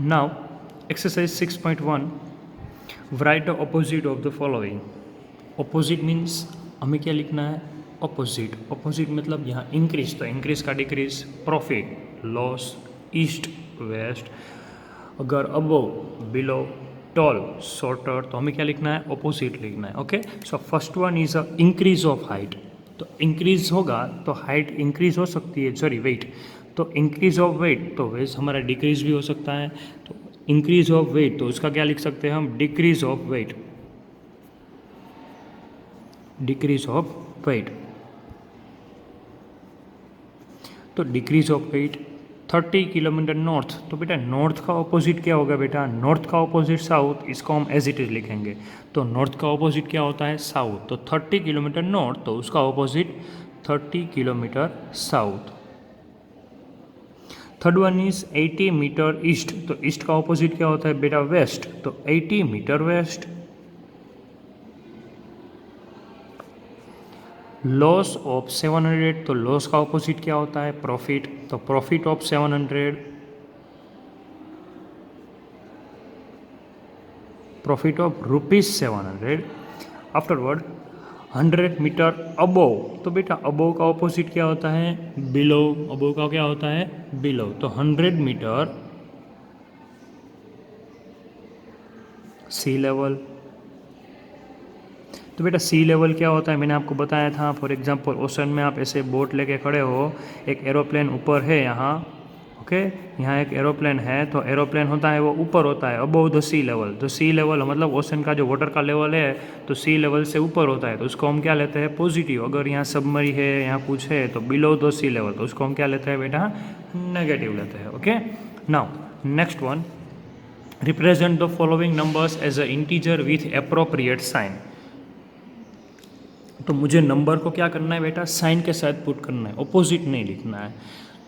Now, exercise 6.1, write the opposite of the following. Opposite means हमें क्या लिखना है? ऑपोजिट. ऑपोजिट मतलब यहाँ इंक्रीज, तो इंक्रीज का decrease, profit, loss, east, west. अगर अबव, बिलो, टॉल, शॉर्टर, तो हमें क्या लिखना है? ऑपोजिट लिखना है. Okay, so first one is a increase of height. तो इंक्रीज होगा तो हाइट इंक्रीज हो सकती है, सॉरी वेट. तो इंक्रीज ऑफ वेट, तो वैसे हमारा डिक्रीज भी हो सकता है. तो इंक्रीज ऑफ वेट, तो उसका क्या लिख सकते हैं हम? Decrease of weight. Decrease of weight. तो decrease of weight 30 kilometre north. तो बेटा नॉर्थ का ऑपोजिट क्या होगा बेटा? नॉर्थ का ऑपोजिट साउथ. इसको हम एज इट इज लिखेंगे. तो नॉर्थ का ऑपोजिट क्या होता है? साउथ. तो 30 किलोमीटर नॉर्थ, तो उसका opposite 30 kilometre south. Third one is 80 metre east. तो ईस्ट का ऑपोजिट क्या होता है बेटा? वेस्ट. तो 80 मीटर वेस्ट. Loss of 700. तो लॉस का ऑपोजिट क्या होता है? प्रॉफिट. तो profit of 700. Profit of ₹700. Afterward 100 metre above. तो बेटा अबोव का ऑपोजिट क्या होता है? बिलो. अबोव का क्या होता है? बिलो. तो 100 मीटर सी लेवल. तो बेटा सी लेवल क्या होता है? मैंने आपको बताया था. फॉर एग्जांपल ओशन में आप ऐसे बोट लेके खड़े हो, एक एरोप्लेन ऊपर है यहाँ. ओके, यहाँ एक एरोप्लेन है. तो एरोप्लेन होता है वो ऊपर होता है, अबव द सी लेवल. तो सी लेवल मतलब ओशन का जो वाटर का लेवल है, तो सी लेवल से ऊपर होता है. तो उसको हम क्या लेते हैं? पॉजिटिव. अगर यहाँ सबमरी है, यहाँ कुछ है, तो बिलो द सी लेवल, तो उसको हम क्या लेते हैं बेटा? नेगेटिव लेते हैं. Okay, now next one, represent the following numbers as a integer with appropriate sign. तो मुझे नंबर को क्या करना है बेटा? साइन के साथ पुट करना है, ऑपोजिट नहीं लिखना है.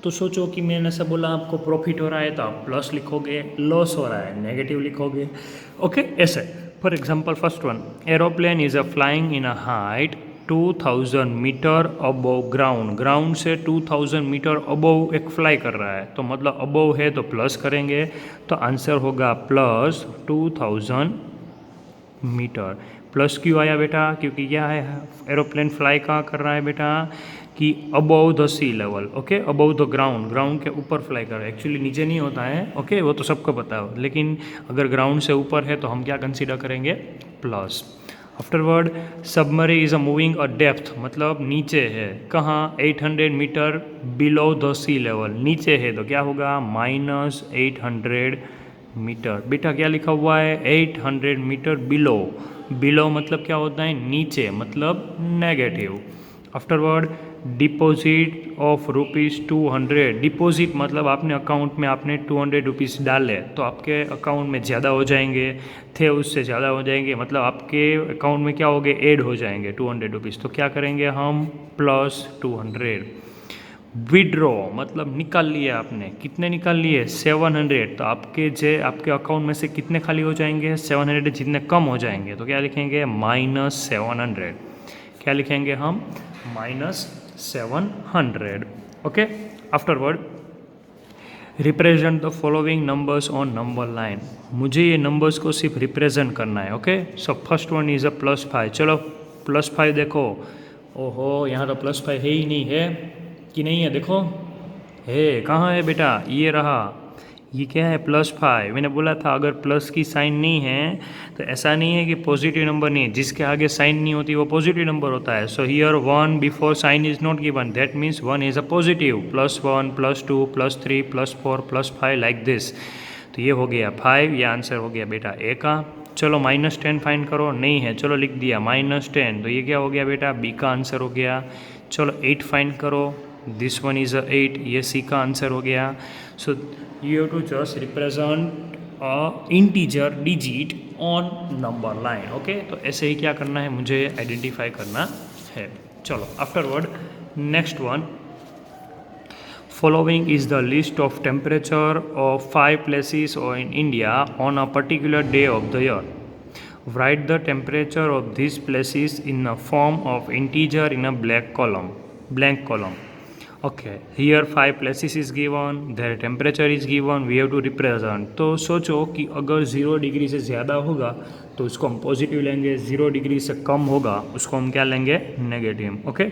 तो सोचो कि मैंने ऐसा बोला आपको प्रॉफिट हो रहा है तो आप प्लस लिखोगे, लॉस हो रहा है नेगेटिव लिखोगे. ओके, ऐसे. For example first one, aeroplane is a flying in a height 2000 metre above ground. Ground से 2000 मीटर अबव एक फ्लाई कर रहा है. तो मतलब अबव है तो प्लस करेंगे, तो आंसर होगा प्लस 2000 मीटर. प्लस क्यों आया बेटा? क्योंकि क्या है, एरोप्लेन फ्लाई कहाँ कर रहा है बेटा? कि above the sea level. Okay, above the ground. Ground के ऊपर फ्लाई कर रहा है. एक्चुअली नीचे नहीं होता है. ओके, वो तो सबको पता है. लेकिन अगर ग्राउंड से ऊपर है तो हम क्या कंसीडर करेंगे? Plus. Afterward, submarine is a moving a depth, मतलब नीचे है. कहाँ? 800 metre below the sea level. नीचे है तो क्या होगा? -800 मीटर. बेटा क्या लिखा हुआ है? 800 मीटर बिलो. बिलो मतलब क्या होता है? नीचे, मतलब negative. Afterward, deposit of ₹200. Deposit मतलब आपने अकाउंट में आपने 200 रुपीज़ डाले, तो आपके अकाउंट में ज़्यादा हो जाएंगे, थे उससे ज़्यादा हो जाएंगे, मतलब आपके अकाउंट में क्या हो गए? ऐड हो जाएंगे 200 रुपीज़. तो क्या करेंगे हम? +200. विड्रॉ मतलब निकाल लिए आपने. कितने निकाल लिए? 700. तो आपके अकाउंट में से कितने खाली हो जाएंगे? 700 जितने कम हो जाएंगे. तो क्या लिखेंगे? -700. क्या लिखेंगे हम? -700. Okay, afterward, represent the following numbers on number line. मुझे ये नंबर्स को सिर्फ रिप्रेजेंट करना है. Okay, so first one is अ +5. चलो +5 देखो. ओहो, यहाँ तो +5 है ही नहीं है कि नहीं है? देखो है. कहाँ है बेटा? ये रहा. ये क्या है? +5. मैंने बोला था अगर प्लस की साइन नहीं है तो ऐसा नहीं है कि पॉजिटिव नंबर नहीं है. जिसके आगे साइन नहीं होती वो पॉजिटिव नंबर होता है. So here 1 before sign is not given, that means 1 is a positive. +1, +2, +3, +4, +5 like this. तो ये हो गया 5. ये आंसर हो गया बेटा ए का. चलो -10 फाइंड करो. नहीं है, चलो लिख दिया -10. तो ये क्या हो गया बेटा? बी का आंसर हो गया. चलो 8 फाइंड करो. This one is a 8. ये सी का आंसर हो गया. So you have to just represent integer digit on number line. Okay, तो ऐसे ही क्या करना है? मुझे आइडेंटिफाई करना है. चलो afterward next one, following is the list of temperature of 5 places in India on a particular day of the year. Write the temperature of these places in the form of integer in a blank column. Okay, here 5 places is given, there temperature is given, we have to represent. तो सोचो कि अगर 0 degree से ज़्यादा होगा तो उसको हम पॉजिटिव लेंगे, 0 डिग्री से कम होगा उसको हम क्या लेंगे, नेगेटिव। ओके,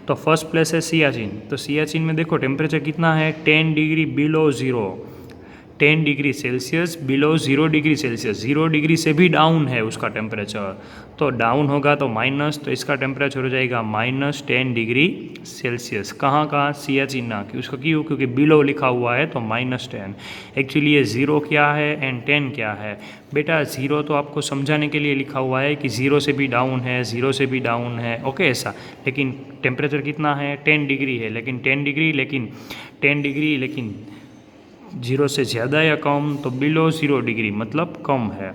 तो फर्स्ट प्लेस है सियाचिन। तो सियाचिन में देखो टेम्परेचर कितना है, 10 degree below zero, 10 degree Celsius below 0 degree Celsius, 0 degree से भी डाउन है उसका टेम्परेचर। तो डाउन होगा तो माइनस, तो इसका टेम्परेचर हो जाएगा -10 डिग्री सेल्सियस। कहाँ का, सियाचिना की, उसका क्यों, क्योंकि बिलो लिखा हुआ है तो -10। एक्चुअली ये 0 क्या है एंड 10 क्या है बेटा, 0 तो आपको समझाने के लिए लिखा हुआ है कि 0 से भी डाउन है, 0 से भी डाउन है, ओके ऐसा। लेकिन टेम्परेचर कितना है, 10 डिग्री है, लेकिन 10 डिग्री लेकिन 0 से ज़्यादा या कम, तो बिलो 0 डिग्री मतलब कम है।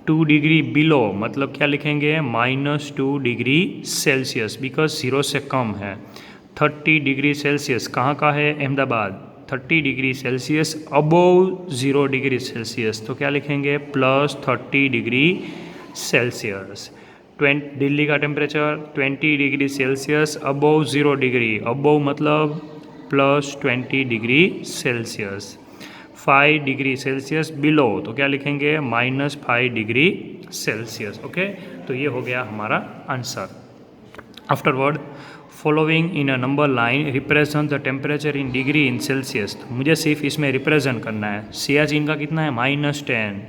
2 डिग्री बिलो मतलब क्या लिखेंगे, -2 डिग्री सेल्सियस, बिकॉज 0 से कम है। 30 डिग्री सेल्सियस कहाँ का है, Ahmedabad, 30 degree Celsius above 0 degree Celsius, तो क्या लिखेंगे, +30 डिग्री सेल्सियस। दिल्ली का temperature 20 degree Celsius above 0 degree, above मतलब +20 degree Celsius. 5 degree Celsius below, तो क्या लिखेंगे, -5 डिग्री सेल्सियस। ओके, तो ये हो गया हमारा answer. Afterward, following in a number line represent the temperature in degree in Celsius. तो मुझे सिर्फ इसमें रिप्रेजेंट करना है। सियाचिन का कितना है, -10,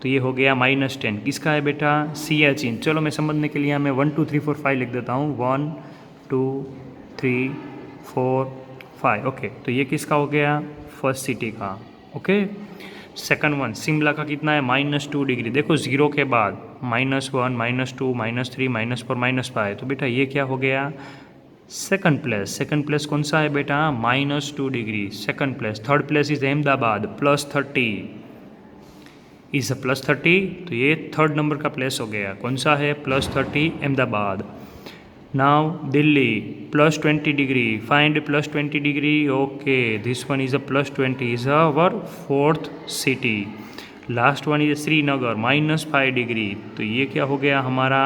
तो ये हो गया -10। किसका है बेटा, सियाचिन। चलो मैं समझने के लिए मैं 1 2 3 4 5 लिख देता हूँ, 1 2 3 4 5। ओके, तो ये किसका हो गया, फर्स्ट सिटी का। ओके, सेकंड वन शिमला का कितना है, -2 डिग्री। देखो 0 के बाद -1 -2 -3 -4 -5, तो बेटा ये क्या हो गया, सेकंड प्लेस। सेकंड प्लेस कौन सा है बेटा, -2 degree, second place. Third place is Ahmedabad, +30 is +30, तो ये थर्ड नंबर का प्लेस हो गया। कौन सा है, +30 Ahmedabad. Now Delhi +20 degree, find +20 degree. Okay, this one is +20 is our fourth city. Last one is Srinagar -5 degree, तो ये क्या हो गया हमारा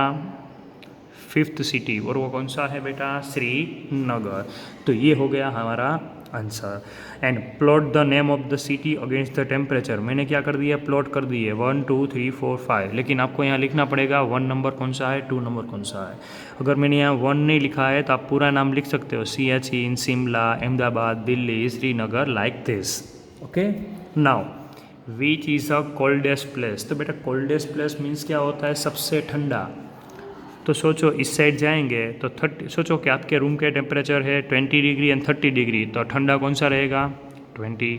फिफ्थ सिटी, और वो कौन सा है बेटा, श्रीनगर। तो ये हो गया हमारा answer. And plot the name of the city against the temperature. मैंने क्या कर दिया, प्लॉट कर दिए 1 2 3 4 5, लेकिन आपको यहाँ लिखना पड़ेगा 1 नंबर कौन सा है, 2 नंबर कौन सा है। अगर मैंने यहाँ 1 नहीं लिखा है तो आप पूरा नाम लिख सकते हो, Siachen, Shimla, Ahmedabad, Delhi, Srinagar, like this. Okay, now which is a coldest place. तो बेटा कोल्डेस्ट प्लेस मीन्स क्या होता है, सबसे ठंडा। तो सोचो इस साइड जाएंगे तो 30, सोचो कि आपके रूम के टेम्परेचर है 20 डिग्री एंड 30 डिग्री, तो ठंडा कौन सा रहेगा, 20।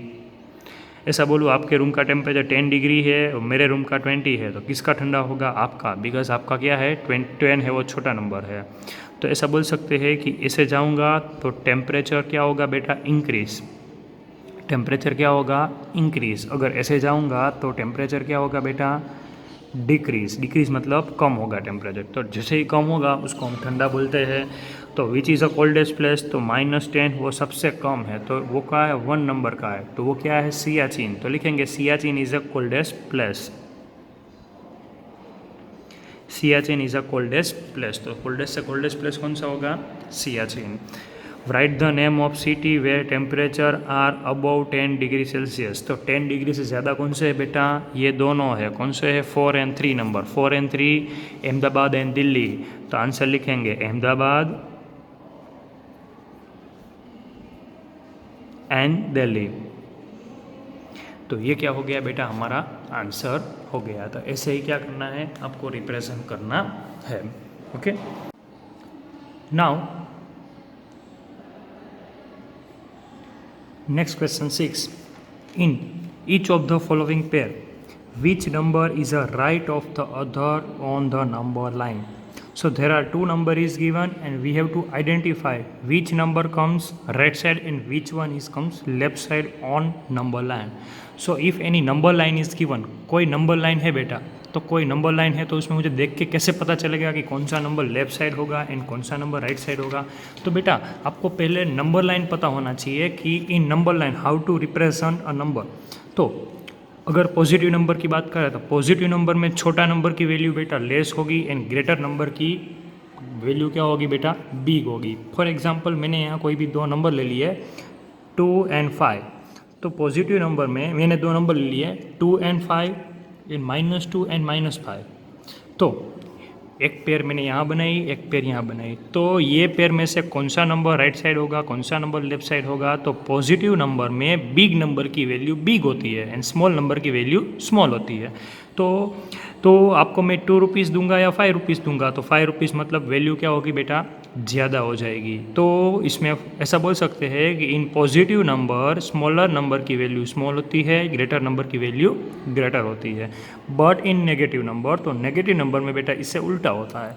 ऐसा बोलो आपके रूम का टेम्परेचर 10 डिग्री है और मेरे रूम का 20 है, तो किसका ठंडा होगा, आपका, बिकॉज आपका क्या है 10 है, वो छोटा नंबर है। तो ऐसा बोल सकते हैं कि ऐसे जाऊँगा तो टेम्परेचर क्या होगा बेटा, इंक्रीज। टेम्परेचर क्या होगा, इंक्रीज। अगर ऐसे जाऊँगा तो टेम्परेचर क्या होगा बेटा, डिक्रीज। डिक्रीज मतलब कम होगा टेम्परेचर, तो जैसे ही कम होगा उसको हम ठंडा बोलते हैं। तो which is a coldest place, तो -10 वो सबसे कम है, तो वो क्या है, 1 नंबर का है, तो वो क्या है, सियाचिन। तो लिखेंगे Siachen is a coldest place, Siachen is a coldest place. तो कोल्डेस्ट से कोल्डेस्ट प्लेस कौन सा होगा, Siachen. Write the name of city where temperature are above 10 degree Celsius. तो 10 डिग्री से ज़्यादा कौन से है बेटा, ये दोनों है। कौन से है, 4 and 3 number, 4 and 3 Ahmedabad and Delhi. तो आंसर लिखेंगे अहमदाबाद एंड दिल्ली। तो ये क्या हो गया बेटा, हमारा आंसर हो गया। तो ऐसे ही क्या करना है, आपको रिप्रेजेंट करना है। Okay, now next question 6. In each of the following pair, which number is a right of the other on the number line? So there are 2 number is given and we have to identify which number comes right side and which one is comes left side on number line. So if any number line is given, कोई number line है बेटा, तो कोई number line है तो उसमें मुझे देख के कैसे पता चलेगा कि कौन सा नंबर लेफ्ट साइड होगा एंड कौन सा नंबर राइट साइड होगा। तो बेटा आपको पहले नंबर लाइन पता होना चाहिए कि in number line how to represent a number. तो अगर पॉजिटिव नंबर की बात करें तो पॉजिटिव नंबर में छोटा नंबर की वैल्यू बेटा लेस होगी एंड ग्रेटर नंबर की वैल्यू क्या होगी बेटा, बिग होगी। फॉर एग्जांपल मैंने यहाँ कोई भी दो नंबर ले लिए 2 and 5, तो पॉजिटिव नंबर में मैंने दो नंबर ले लिए 2 and 5, -2 and -5। तो एक पेयर मैंने यहाँ बनाई, एक पेयर यहाँ बनाई, तो ये पेयर में से कौन सा नंबर राइट साइड होगा, कौन सा नंबर लेफ्ट साइड होगा? तो पॉजिटिव नंबर में बिग नंबर की वैल्यू बिग होती है एंड स्मॉल नंबर की वैल्यू स्मॉल होती है। तो आपको मैं 2 रुपीज़ दूंगा या 5 रुपीज़ दूंगा, तो 5 रुपीज़ मतलब वैल्यू क्या होगी बेटा, ज़्यादा हो जाएगी। तो इसमें ऐसा बोल सकते हैं कि in positive number smaller number की वैल्यू स्मॉल होती है, ग्रेटर नंबर की वैल्यू ग्रेटर होती है। बट इन नेगेटिव नंबर, तो नेगेटिव नंबर में बेटा इससे उल्टा होता है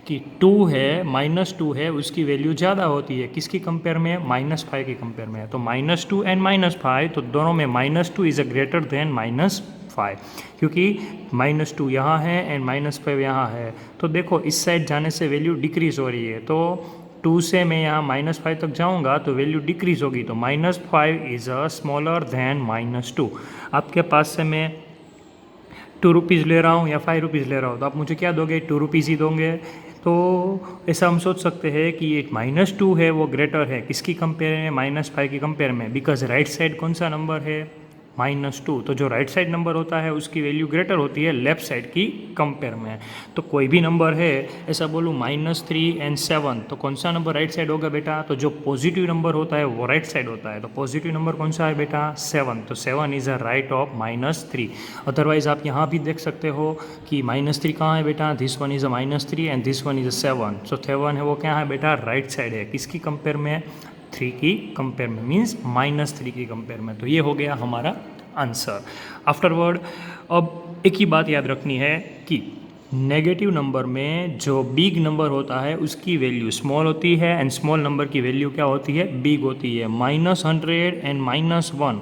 कि 2 है, -2 है, उसकी वैल्यू ज़्यादा होती है। किसकी कंपेयर में? -5 की कंपेयर में। तो -2 एंड -5, तो दोनों में -2 इज़ अ ग्रेटर देन -5, क्योंकि -2 यहाँ है एंड -5 यहाँ है। तो देखो इस साइड जाने से वैल्यू डिक्रीज़ हो रही है, तो 2 से मैं यहाँ -5 तक जाऊँगा तो वैल्यू डिक्रीज़ होगी, तो -5 इज़ अ स्मॉलर देन -2। आपके पास से मैं 2 रुपीज़ ले रहा हूँ या 5 रुपीज़ ले रहा हूँ, तो आप मुझे क्या दोगे? 2 रुपीज़ ही दोगे। तो ऐसा हम सोच सकते हैं कि ये -2 है वो ग्रेटर है किसकी कंपेयर में? -5 की कंपेयर में, बिकॉज राइट साइड कौन सा नंबर है? -2। तो जो राइट साइड नंबर होता है उसकी वैल्यू ग्रेटर होती है लेफ्ट साइड की कंपेयर में। तो कोई भी नंबर है, ऐसा बोलूँ -3 and 7, तो कौन सा नंबर राइट साइड होगा बेटा? तो जो पॉजिटिव नंबर होता है वो राइट साइड होता है। तो पॉजिटिव नंबर कौन सा है बेटा? 7। तो 7 is a right of -3। Otherwise आप यहाँ भी देख सकते हो कि -3 कहाँ है बेटा? This one is a -3 and this one is अ 7। सो 7 है वो क्या है बेटा? राइट साइड है। किसकी कंपेयर में? 3 की कंपेयर में, मीन्स -3 की कंपेयर में। तो ये हो गया हमारा आंसर। आफ्टरवर्ड अब एक ही बात याद रखनी है कि नेगेटिव नंबर में जो बिग नंबर होता है उसकी वैल्यू स्मॉल होती है एंड स्मॉल नंबर की वैल्यू क्या होती है? बिग होती है। -100 एंड -1,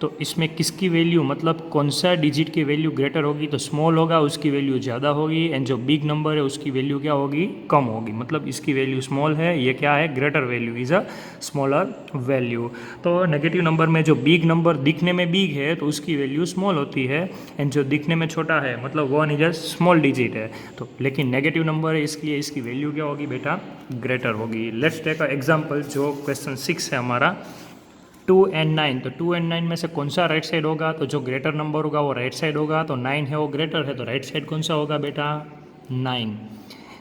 तो इसमें किसकी वैल्यू, मतलब कौन सा डिजिट की वैल्यू ग्रेटर होगी? तो स्मॉल होगा, उसकी वैल्यू ज़्यादा होगी, एंड जो बिग नंबर है उसकी वैल्यू क्या होगी? कम होगी। मतलब इसकी वैल्यू स्मॉल है, ये क्या है? Greater value is a smaller value. तो नेगेटिव नंबर में जो बिग नंबर दिखने में बिग है तो उसकी वैल्यू स्मॉल होती है, एंड जो दिखने में छोटा है मतलब 1 इज अ स्मॉल डिजिट है, तो लेकिन नेगेटिव नंबर है इसलिए इसकी वैल्यू क्या होगी बेटा? ग्रेटर होगी। लेट्स टेक अ एग्जाम्पल, जो क्वेश्चन 6 है हमारा 2 and 9, तो 2 and 9 में से कौन सा राइट साइड होगा? तो जो ग्रेटर नंबर होगा वो राइट साइड होगा, तो 9 है वो ग्रेटर है, तो राइट साइड कौन सा होगा बेटा? 9।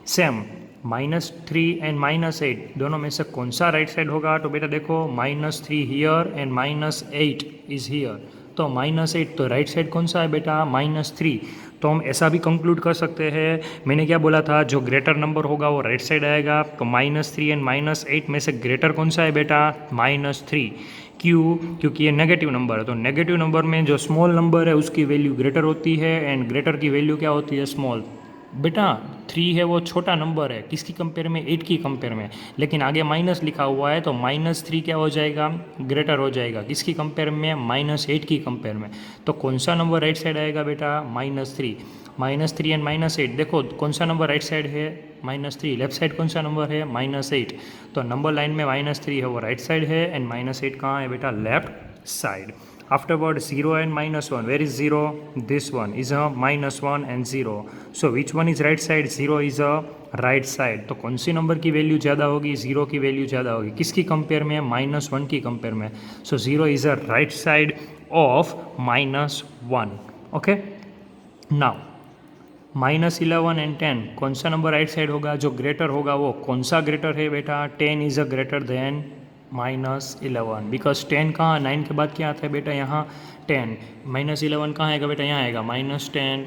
सेम -3 एंड -8, दोनों में से कौन सा राइट साइड होगा? तो बेटा देखो -3 हियर एंड -8 इज हियर, तो -8, तो राइट साइड कौन सा है बेटा? -3। तो हम ऐसा भी कंक्लूड कर सकते हैं, मैंने क्या बोला था, जो ग्रेटर नंबर होगा वो राइट साइड आएगा, तो -3 एंड -8 में से ग्रेटर कौन सा है बेटा? -3। क्यों? क्योंकि ये नेगेटिव नंबर है, तो नेगेटिव नंबर में जो स्मॉल नंबर है उसकी वैल्यू ग्रेटर होती है एंड ग्रेटर की वैल्यू क्या होती है? स्मॉल। बेटा 3 है वो छोटा नंबर है, किसकी कंपेयर में? 8 की कंपेयर में, लेकिन आगे माइनस लिखा हुआ है तो -3 क्या हो जाएगा? ग्रेटर हो जाएगा, किसकी कंपेयर में? -8 की कंपेयर में। तो कौन सा नंबर राइट साइड आएगा बेटा? -3। -3 एंड -8, देखो कौन सा नंबर राइट साइड है? -3। लेफ्ट साइड कौन सा नंबर है? -8। तो नंबर लाइन में -3 है वो राइट साइड है एंड -8 कहाँ है बेटा? Left side. Afterward 0 and -1, where is 0? This one is a -1 and 0. So which one is right side? 0 is a right side. तो कौन सी नंबर की वैल्यू ज़्यादा होगी? 0 की वैल्यू ज़्यादा होगी, किसकी कंपेयर में? -1 की कंपेयर में। सो 0 is a right side of -1। Okay, now -11 and 10, कौन सा नंबर राइट साइड होगा? जो ग्रेटर होगा वो कौन सा ग्रेटर है बेटा? 10 is a greater than -11, because 10 कहाँ? 9 के बाद क्या आता है बेटा? यहाँ 10। -11 कहाँ आएगा बेटा? यहाँ आएगा -10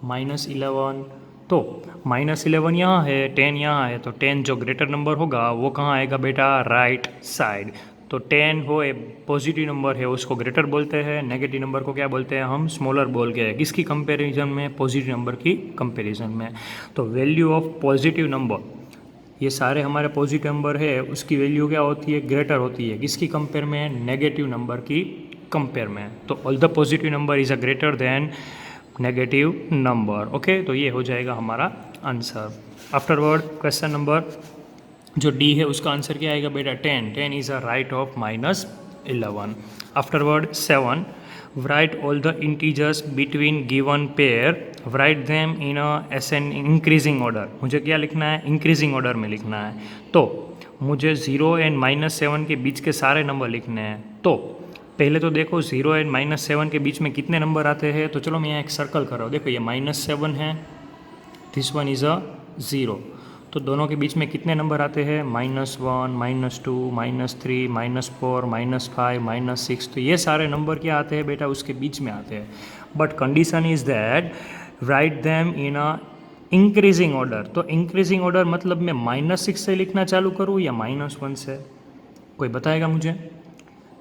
-11, तो -11 यहाँ है, 10 यहाँ है, तो 10 जो ग्रेटर नंबर होगा वो कहाँ आएगा बेटा? Right side. तो 10 हो ए पॉजिटिव नंबर है उसको ग्रेटर बोलते हैं, नेगेटिव नंबर को क्या बोलते हैं हम? स्मॉलर बोल के। किसकी कंपैरिजन में? पॉजिटिव नंबर की कंपैरिजन में। तो वैल्यू ऑफ पॉजिटिव नंबर, ये सारे हमारे पॉजिटिव नंबर है, उसकी वैल्यू क्या होती है? ग्रेटर होती है, किसकी कंपेयर में? नेगेटिव नंबर की कंपेयर में। तो all the positive number is a greater than negative number. Okay, तो ये हो जाएगा हमारा आंसर। आफ्टरवर्ड क्वेश्चन नंबर जो डी है उसका आंसर क्या आएगा बेटा? 10 is a right of -11। Afterward 7, write all the integers between given pair, write them in a as an increasing order। मुझे क्या लिखना है, इंक्रीजिंग ऑर्डर में लिखना है। तो मुझे 0 एंड -7 के बीच के सारे नंबर लिखने हैं। तो पहले तो देखो 0 एंड -7 के बीच में कितने नंबर आते हैं। तो चलो मैं यहाँ एक सर्कल कर रहा हूँ। देखो ये -7 है, दिस वन इज़ अ 0। तो दोनों के बीच में कितने नंबर आते हैं, -1, -2, -3, -4, -5, -6। तो ये सारे नंबर क्या आते हैं बेटा, उसके बीच में आते हैं। But condition is that write them in a increasing order. तो इंक्रीजिंग ऑर्डर मतलब मैं -6 से लिखना चालू करूँ या -1 से, कोई बताएगा मुझे।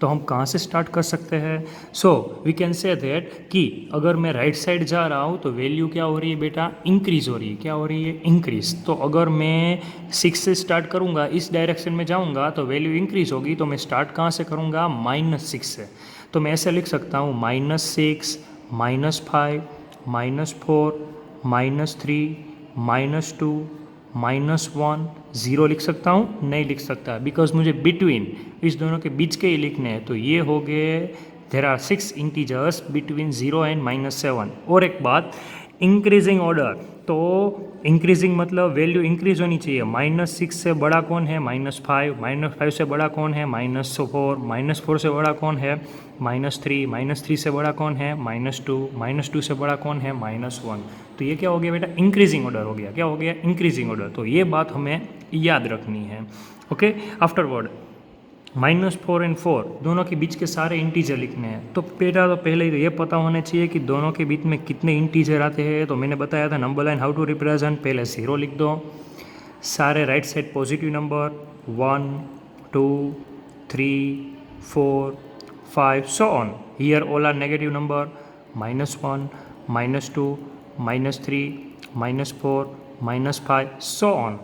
तो हम कहाँ से स्टार्ट कर सकते हैं। So we can say that कि अगर मैं राइट साइड जा रहा हूँ तो वैल्यू क्या हो रही है बेटा, इंक्रीज हो रही है। क्या हो रही है, इंक्रीज। तो अगर मैं 6 से स्टार्ट करूँगा, इस डायरेक्शन में जाऊँगा तो वैल्यू इंक्रीज होगी। तो मैं स्टार्ट कहाँ से करूँगा, -6 से। तो मैं ऐसे लिख सकता हूँ -6, -5, -4, -3, -2, -1, 0 लिख सकता हूँ, नहीं लिख सकता, बिकॉज मुझे बिटवीन, इस दोनों के बीच के ही लिखने हैं। तो ये हो गए, there are 6 integers between 0 and -7। और एक बात, इंक्रीजिंग ऑर्डर। तो इंक्रीजिंग मतलब वैल्यू इंक्रीज होनी चाहिए। -6 से बड़ा कौन है, -5, -5 से बड़ा कौन है, -4, -4 से बड़ा कौन है, -3, -3 से बड़ा कौन है, -2, -2 से बड़ा कौन है, -1। तो ये क्या हो गया बेटा, इंक्रीजिंग ऑर्डर हो गया। क्या हो गया, इंक्रीजिंग ऑर्डर। तो ये बात हमें याद रखनी है। ओके, आफ्टरवर्ड -4 एंड 4 दोनों के बीच के सारे इंटीजर लिखने हैं। तो बेटा तो पहले ही तो ये पता होना चाहिए कि दोनों के बीच में कितने इंटीजर आते हैं। तो मैंने बताया था number line how to represent, पहले 0 लिख दो, सारे right side positive number 1, 2, 3, 4, 5 so on. Here all are negative number, -1, -2, -3, -4, -5 so on.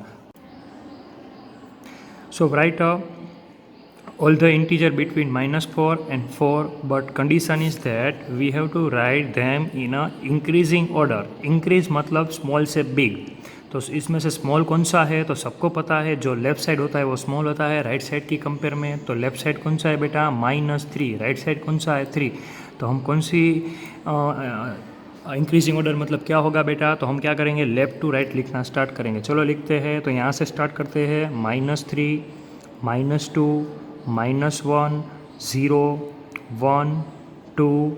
So write all the integer between -4 and 4, but condition is that we have to write them in a increasing order। increase मतलब small से big. तो इसमें से small कौन सा है, तो सबको पता है जो लेफ्ट साइड होता है वो स्मॉल होता है राइट साइड की कंपेयर में। तो लेफ्ट साइड कौन सा है बेटा, -3, राइट साइड कौन सा है, 3। तो हम कौन सी इंक्रीजिंग ऑर्डर मतलब क्या होगा बेटा, तो हम क्या करेंगे, लेफ़्ट टू राइट लिखना स्टार्ट करेंगे। चलो लिखते हैं। तो यहाँ से स्टार्ट करते हैं, -3, -2, -1, 0, 1, 2,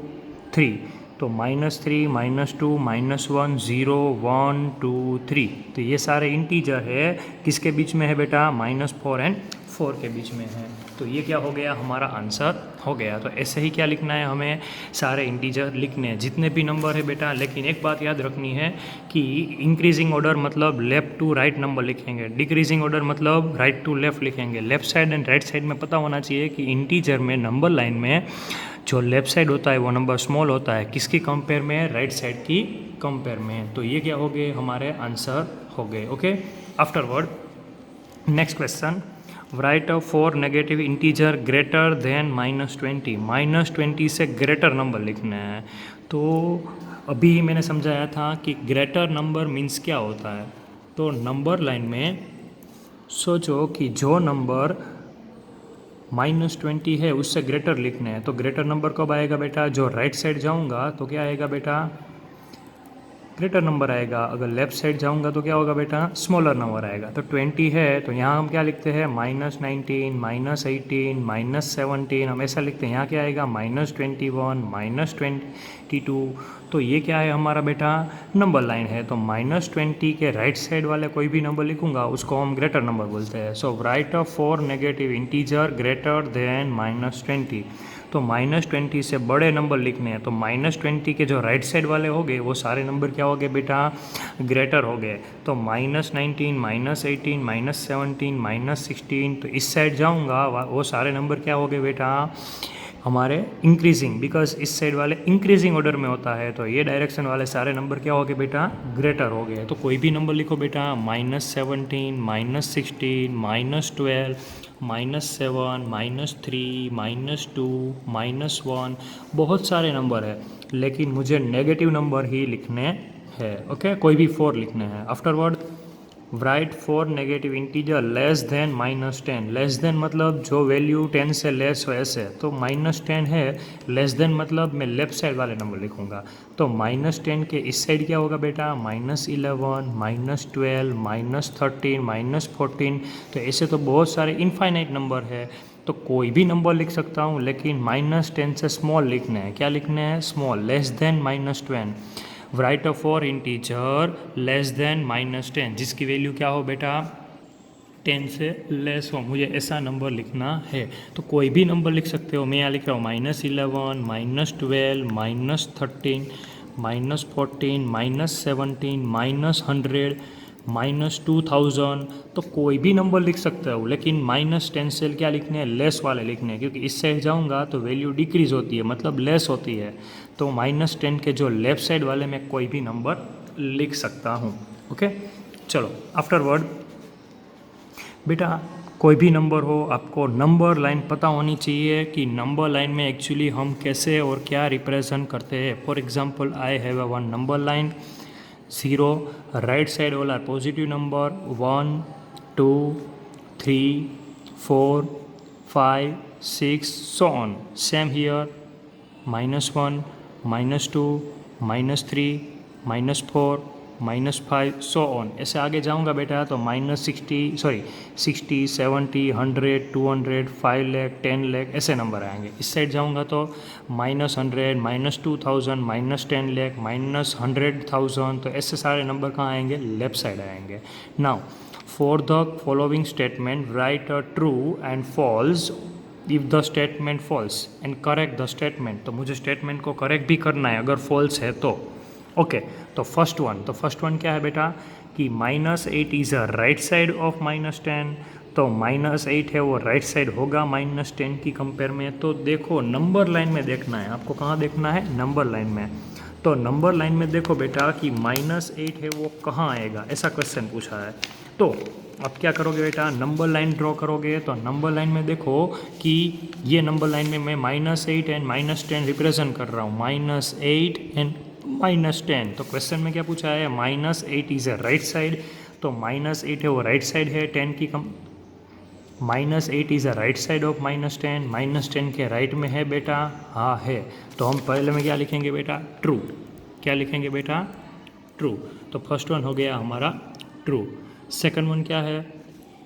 3। तो -3, -2, -1, 0, 1, 2, 3। तो ये सारे इंटीजर है, किसके बीच में है बेटा, -4 एंड 4 के बीच में है। तो ये क्या हो गया, हमारा आंसर हो गया। तो ऐसे ही क्या लिखना है, हमें सारे इंटीजर लिखने हैं जितने भी नंबर है बेटा। लेकिन एक बात याद रखनी है कि इंक्रीजिंग ऑर्डर मतलब लेफ़्ट टू राइट नंबर लिखेंगे, डिक्रीजिंग ऑर्डर मतलब राइट टू लेफ़्ट लिखेंगे। Left side and right side में पता होना चाहिए कि इंटीजर में नंबर लाइन में जो लेफ़्ट साइड होता है वो नंबर स्मॉल होता है, किसकी कंपेयर में, राइट साइड की कंपेयर में। तो ये क्या हो गए, हमारे आंसर हो गए। Okay, afterward next question, right a 4 negative integer greater than -20। -20 से ग्रेटर नंबर लिखना है। तो अभी मैंने समझाया था कि ग्रेटर नंबर मीन्स क्या होता है। तो नंबर लाइन में सोचो कि जो नंबर -20 है उससे ग्रेटर लिखना है। तो ग्रेटर नंबर कब आएगा बेटा, जो राइट साइड जाऊंगा तो क्या आएगा बेटा, ग्रेटर नंबर आएगा। अगर लेफ्ट साइड जाऊंगा तो क्या होगा बेटा, स्मॉलर नंबर आएगा। तो 20 है तो यहाँ हम क्या लिखते हैं, -19, -18, -17, हम ऐसा लिखते हैं। यहाँ क्या आएगा, -21, -22। तो ये क्या है हमारा बेटा, नंबर लाइन है। तो -20 के राइट साइड वाले कोई भी नंबर लिखूंगा उसको हम ग्रेटर नंबर बोलते हैं। सो right a 4 negative integer greater than -20। तो -20 से बड़े नंबर लिखने हैं। तो -20 के जो राइट साइड वाले हो गए वो सारे नंबर क्या हो गए बेटा, ग्रेटर हो गए। तो -19, -18, -17, -16। तो इस साइड जाऊंगा वो सारे नंबर क्या हो गए बेटा, हमारे इंक्रीजिंग, बिकॉज इस साइड वाले इंक्रीजिंग ऑर्डर में होता है। तो ये डायरेक्शन वाले सारे नंबर क्या हो गए बेटा, ग्रेटर हो गए। तो कोई भी नंबर लिखो बेटा, -17, -16, -12, -7, -3, -2, -1, बहुत सारे नंबर है, लेकिन मुझे नेगेटिव नंबर ही लिखने हैं। ओके, कोई भी 4 लिखने हैं। Afterward right 4 negative integer less than -10। Less than मतलब जो वैल्यू 10 से लेस हो ऐसे, तो -10 है। लेस देन मतलब मैं लेफ्ट साइड वाले नंबर लिखूंगा। तो -10 के इस साइड क्या होगा बेटा, -11, -12, -13, -14। तो ऐसे तो बहुत सारे इनफाइनाइट नंबर है, तो कोई भी नंबर लिख सकता हूँ, लेकिन -10 से स्मॉल लिखना है। क्या लिखना है, small, less than -10। Right a for integer less than -10, जिसकी वैल्यू क्या हो बेटा, 10 से लेस हो, मुझे ऐसा नंबर लिखना है। तो कोई भी नंबर लिख सकते हो, मैं यहाँ लिख रहा हूँ -11, -12, -13, -14, -17, -100, -2000। तो कोई भी नंबर लिख सकते हो, लेकिन -10 से क्या लिखने हैं, लेस वाले लिखने हैं, क्योंकि इस साइड जाऊँगा तो वैल्यू डिक्रीज होती है, मतलब लेस होती है। तो -10 के जो लेफ्ट साइड वाले में कोई भी नंबर लिख सकता हूँ। ओके, चलो आफ्टरवर्ड बेटा कोई भी नंबर हो, आपको नंबर लाइन पता होनी चाहिए कि नंबर लाइन में एक्चुअली हम कैसे और क्या रिप्रेजेंट करते हैं। For example I have a one number line 0, right side वाला positive number 1, 2, 3, 4, 5, 6 so on. Same here -1, -2, -3, -4, -5 so on. ऐसे आगे जाऊंगा बेटा तो -60 70 100 200 5 लाख 10 लाख ऐसे नंबर आएंगे। इस साइड जाऊंगा तो -100 -2000 -10 लाख -100,000। तो ऐसे सारे नंबर कहाँ आएंगे, लेफ्ट साइड आएंगे। Now for the following statement write a true and false if the statement false and correct the statement. तो मुझे स्टेटमेंट को करेक्ट भी करना है अगर फॉल्स है तो। ओके, तो फर्स्ट वन क्या है बेटा कि -8 is a right side of -10। तो -8 है वो राइट साइड होगा -10 की कंपेयर में। तो देखो नंबर लाइन में देखना है आपको, कहाँ देखना है, नंबर लाइन में। तो नंबर लाइन में देखो बेटा कि -8 है वो कहाँ आएगा, ऐसा क्वेश्चन पूछा है। तो अब क्या करोगे बेटा, नंबर लाइन ड्रॉ करोगे। तो नंबर लाइन में देखो कि ये नंबर लाइन में मैं -8 एंड -10 रिप्रेजेंट कर रहा हूँ, -8 एंड -10। तो क्वेश्चन में क्या पूछा है, -8 इज़ अ राइट साइड। तो -8 है वो राइट साइड है 10 की कम। -8 is a right side of -10। -10 के राइट में है बेटा, हाँ है। तो हम पहले में क्या लिखेंगे बेटा, ट्रू। क्या लिखेंगे बेटा, ट्रू। तो फर्स्ट वन हो गया हमारा ट्रू। सेकंड वन क्या है,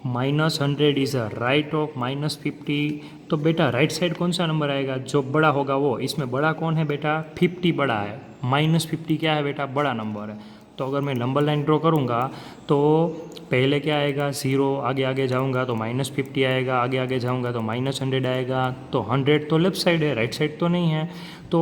-100 इज़ अ राइट ऑफ -50। तो बेटा राइट साइड कौन सा नंबर आएगा, जो बड़ा होगा वो। इसमें बड़ा कौन है बेटा, 50 बड़ा है। -50 क्या है बेटा, बड़ा नंबर है। तो अगर मैं नंबर लाइन ड्रॉ करूँगा तो पहले क्या आएगा 0, आगे आगे जाऊँगा तो -50 आएगा, आगे आगे जाऊँगा तो -100 आएगा। तो 100 तो लेफ्ट साइड है, राइट साइड तो नहीं है। तो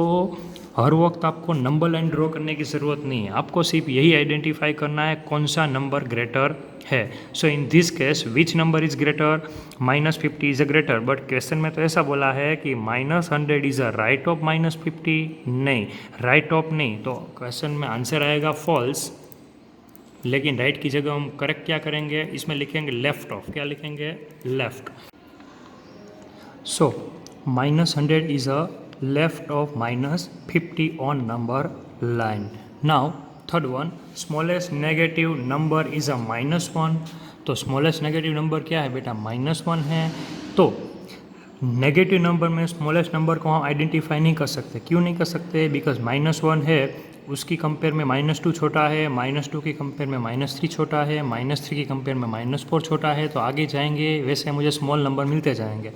हर वक्त आपको नंबर लाइन ड्रॉ करने की ज़रूरत नहीं है, आपको सिर्फ यही आइडेंटिफाई करना है कौन सा नंबर ग्रेटर है। So in this case which number is greater, -50 is a greater. But question में तो ऐसा बोला है कि -100 इज़ अ राइट ऑफ -50। नहीं, राइट ऑफ नहीं, तो क्वेश्चन में आंसर आएगा फॉल्स। लेकिन राइट की जगह हम करेक्ट क्या करेंगे, इसमें लिखेंगे लेफ्ट ऑफ। क्या लिखेंगे, left. So -100 is a left of -50 on number line. Now third one, smallest negative number is a -1. तो स्मॉलेस्ट नेगेटिव नंबर क्या है बेटा, -1 है। तो नेगेटिव नंबर में स्मॉलेस्ट नंबर को हम आइडेंटिफाई नहीं कर सकते। क्यों नहीं कर सकते, बिकॉज -1 है उसकी कंपेयर में -2 छोटा है, -2 की कंपेयर में -3 छोटा है, -3 की कंपेयर में -4 छोटा है। तो आगे जाएंगे वैसे मुझे स्मॉल नंबर मिलते जाएंगे।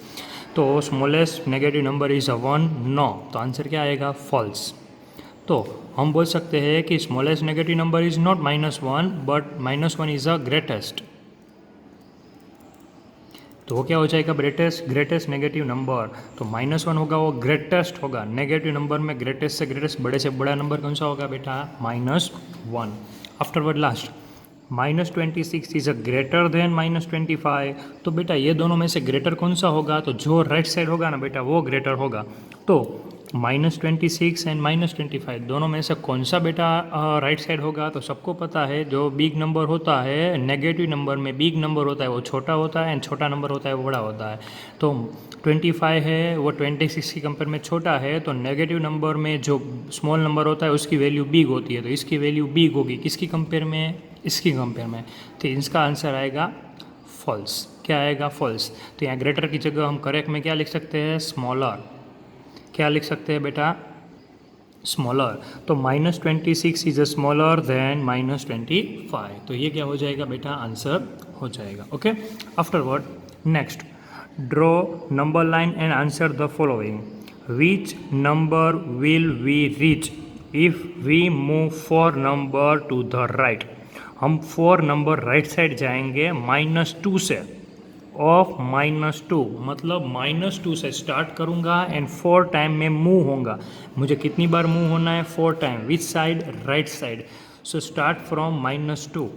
तो smallest negative number is a 1, no. तो आंसर क्या आएगा, फॉल्स। तो हम बोल सकते हैं कि smallest negative number is not -1 but -1 is a greatest. तो वो क्या हो जाएगा, ग्रेटेस्ट नेगेटिव नंबर। तो -1 होगा वो ग्रेटेस्ट होगा। नेगेटिव नंबर में ग्रेटेस्ट से ग्रेटेस्ट बड़े से बड़ा नंबर कौन सा होगा बेटा, -1। Afterward last -26 is a greater than -25। तो बेटा ये दोनों में से ग्रेटर कौन सा होगा, तो जो राइट साइड होगा ना बेटा वो ग्रेटर होगा। तो -26 एंड -25 दोनों में से कौन सा बेटा राइट साइड होगा, तो सबको पता है जो बिग नंबर होता है नेगेटिव नंबर में, बिग नंबर होता है वो छोटा होता है एंड छोटा नंबर होता है वो बड़ा होता है। तो 25 है वो 26 की कंपेयर में छोटा है। तो नेगेटिव नंबर में जो स्मॉल नंबर होता है उसकी वैल्यू बिग होती है, तो इसकी वैल्यू बिग होगी किसकी कंपेयर में, इसकी कंपेयर में, तो इसका आंसर आएगा फॉल्स। क्या आएगा? फॉल्स। तो यहाँ ग्रेटर की जगह हम करेक्ट में क्या लिख सकते हैं? स्मॉलर। क्या लिख सकते हैं बेटा? स्मॉलर। तो -26 इज अ स्मॉलर देन -25। तो ये क्या हो जाएगा बेटा? आंसर हो जाएगा। Okay, afterward next, draw number line and answer the following. Which number will we reach if we move 4 number to the right. हम 4 नंबर राइट साइड जाएंगे -2 से, ऑफ -2 मतलब -2 से स्टार्ट करूँगा एंड 4 टाइम में मूव होगा। मुझे कितनी बार मूव होना है? 4 time. Which side? Right side. So start from -2,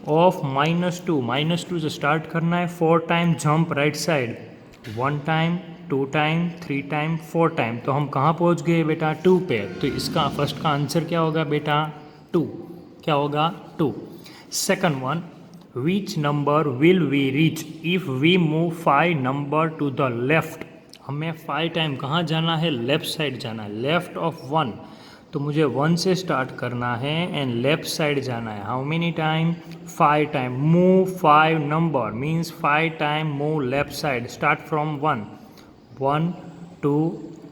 of -2 से स्टार्ट करना है, 4 time jump right side, 1 time, 2 time, 3 time, 4 time. तो हम कहाँ पहुँच गए बेटा? 2 पे। तो इसका फर्स्ट का आंसर क्या होगा बेटा? 2। क्या होगा? 2। Second one, which number will we reach if we move 5 number to the left. हमें 5 टाइम कहाँ जाना है? लेफ्ट साइड जाना है, लेफ्ट ऑफ 1। तो मुझे 1 से स्टार्ट करना है एंड लेफ्ट साइड जाना है। How many time? 5 time. Move 5 number means 5 time move left side. Start from 1, 1, 2,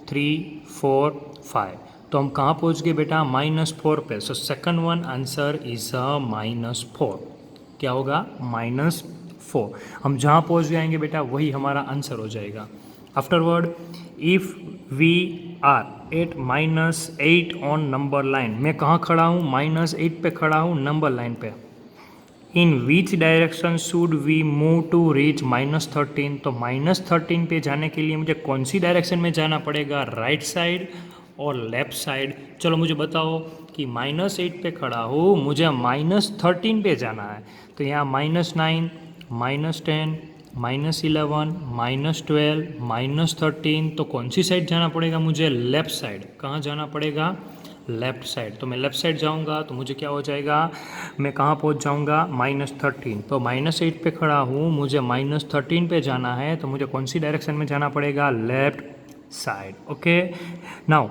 3, 4, 5। तो हम कहाँ पहुँच गए बेटा? -4 पे। So second one answer is a -4। क्या होगा? -4। हम जहाँ पहुँच जाएंगे बेटा वही हमारा आंसर हो जाएगा। Afterward, if we are at -8 on number line. मैं कहाँ खड़ा हूँ? -8 पे खड़ा हूँ नंबर लाइन पे। In which direction should we move to reach -13। तो -13 पे जाने के लिए मुझे कौन सी डायरेक्शन में जाना पड़ेगा? राइट साइड और लेफ्ट साइड। चलो मुझे बताओ कि -8 पे खड़ा हूँ, मुझे -13 पे जाना है। तो यहाँ -9, -10, -11, -12, -13। तो कौन सी साइड जाना पड़ेगा मुझे? Left side. कहाँ जाना पड़ेगा? Left side. तो मैं लेफ़्ट साइड जाऊँगा तो मुझे क्या हो जाएगा? मैं कहाँ पहुँच जाऊँगा? -13। तो -8 पे खड़ा हूँ, मुझे -13 पे जाना है, तो मुझे कौन सी डायरेक्शन में जाना पड़ेगा? Left side. Okay, now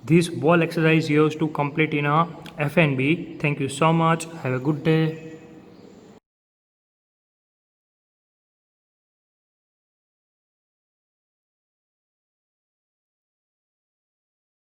this whole exercise yours to complete in a FNB. Thank you so much. Have a good day.